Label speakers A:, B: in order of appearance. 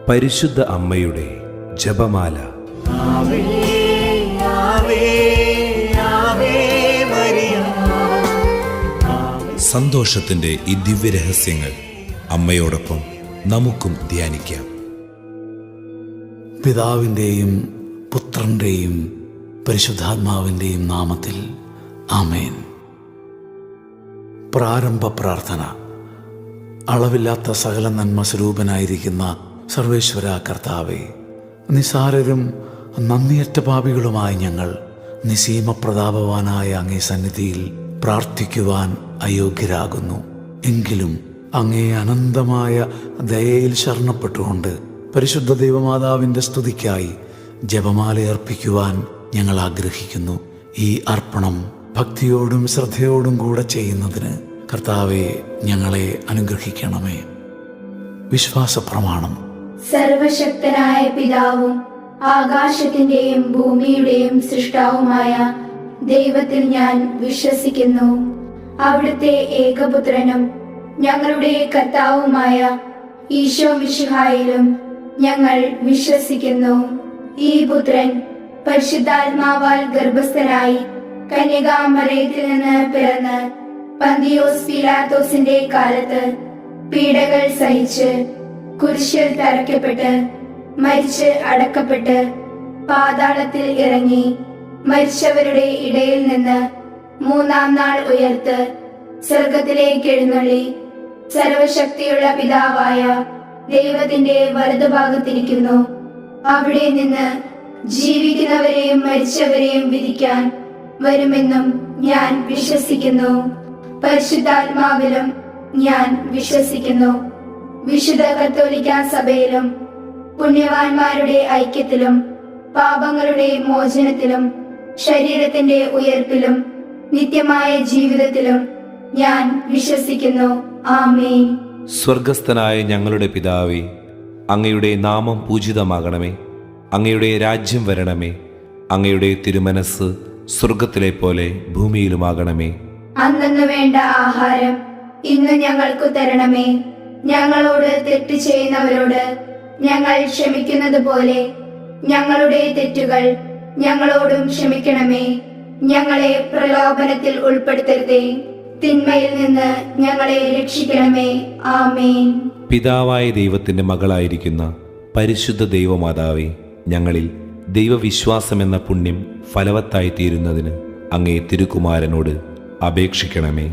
A: പരിശുദ്ധ അമ്മയുടെ ജപമാല.
B: ആവേ ആവേ ആവേ മരിയ.
A: സന്തോഷത്തിന്റെ ഈ ദിവ്യരഹസ്യങ്ങൾ അമ്മയോടൊപ്പം നമുക്കും ധ്യാനിക്കാം.
C: പിതാവിൻ്റെയും പുത്രൻ്റെയും പരിശുദ്ധാത്മാവിൻ്റെയും നാമത്തിൽ ആമേൻ. പ്രാരംഭ പ്രാർത്ഥന. അളവില്ലാത്ത സകല നന്മ സ്വരൂപനായിരിക്കുന്ന സർവേശ്വര കർത്താവേ, നിസാരരും നന്ദിയറ്റ പാപികളുമായി ഞങ്ങൾ നിസീമ പ്രതാപവാനായ അങ്ങേ സന്നിധിയിൽ പ്രാർത്ഥിക്കുവാൻ അയോഗ്യരാകുന്നു. എങ്കിലും അങ്ങേ അനന്തമായ ദയയിൽ ശരണപ്പെട്ടുകൊണ്ട് പരിശുദ്ധ ദൈവമാതാവിൻ്റെ സ്തുതിക്കായി ജപമാല അർപ്പിക്കുവാൻ ഞങ്ങൾ ആഗ്രഹിക്കുന്നു. ഈ അർപ്പണം ഭക്തിയോടും ശ്രദ്ധയോടും കൂടെ ചെയ്യുന്നതിന് കർത്താവെ ഞങ്ങളെ അനുഗ്രഹിക്കണമേ. വിശ്വാസ പ്രമാണം.
D: സർവശക്തനായ പിതാവും ആകാശത്തിന്റെയും ഭൂമിയുടെയും സൃഷ്ടാവുമായ ദൈവത്തിൽ ഞാൻ വിശ്വസിക്കുന്നു. അവിടുത്തെ ഏകപുത്രനും ഞങ്ങളുടെ കർത്താവുമായ ഈശോ മിശിഹായിലും ഞങ്ങൾ വിശ്വസിക്കുന്നു. ഈ പുത്രൻ പരിശുദ്ധാത്മാവാൽ ഗർഭസ്ഥനായി കന്യകാമറിയത്തിൽ നിന്ന് പിറന്ന് പന്തിയോസ് പീലാത്തോസിന്റെ കാലത്ത് പീഡകൾ സഹിച്ച് കുരിശിൽ തറയ്ക്കപ്പെട്ട് മരിച്ച് അടക്കപ്പെട്ട് പാതാളത്തിൽ ഇറങ്ങി മരിച്ചവരുടെ ഇടയിൽ നിന്ന് മൂന്നാം നാൾ ഉയർത്ത് സ്വർഗത്തിലേക്ക് എഴുന്നള്ളി സർവശക്തിയുള്ള പിതാവായ ദൈവത്തിന്റെ വലതുഭാഗത്തിരിക്കുന്നു. അവിടെ നിന്ന് ജീവിക്കുന്നവരെയും മരിച്ചവരെയും വിധിക്കാൻ വരുമെന്നും ഞാൻ വിശ്വസിക്കുന്നു. പരിശുദ്ധാത്മാവിലും ഞാൻ വിശ്വസിക്കുന്നു. വിശുദ്ധ കത്തോലിക്ക സഭയിലും പുണ്യവാന്മാരുടെ ഐക്യത്തിലും പാപങ്ങളുടെ മോചനത്തിലും ശരീരത്തിന്റെ ഉയർപ്പിലും നിത്യമായ ജീവിതത്തിലും ഞാൻ വിശ്വസിക്കുന്നു. ആമേൻ.
A: സ്വർഗസ്ഥനായ ഞങ്ങളുടെ പിതാവേ, അങ്ങയുടെ നാമം പൂജിതമാകണമേ. അങ്ങയുടെ രാജ്യം വരണമേ. അങ്ങയുടെ തിരുമനസ് സ്വർഗത്തിലെ പോലെ ഭൂമിയിലുമാകണമേ.
D: അന്നു വേണ്ട ആഹാരം ഇന്ന് ഞങ്ങൾക്ക് തരണമേ. ഞങ്ങളോട് തെറ്റ് ചെയ്യുന്നവരോട് ഞങ്ങൾ ക്ഷമിക്കുന്നത് പോലെ ഞങ്ങളുടെ തെറ്റുകൾ ഞങ്ങളോടും ക്ഷമിക്കണമേ. ഞങ്ങളെ പ്രലോഭനത്തിൽ ഉൾപ്പെടുത്തരുതേ, തിന്മയിൽ നിന്ന് ഞങ്ങളെ രക്ഷിക്കണമേ. ആമേൻ.
A: പിതാവായ ദൈവത്തിന്റെ മകളായിരിക്കുന്ന പരിശുദ്ധ ദൈവമാതാവേ, ഞങ്ങളിൽ ദൈവവിശ്വാസമെന്ന പുണ്യം ഫലവത്തായി തീരുന്നതിന് അങ്ങേ തിരുകുമാരനോട് അപേക്ഷിക്കണമേ.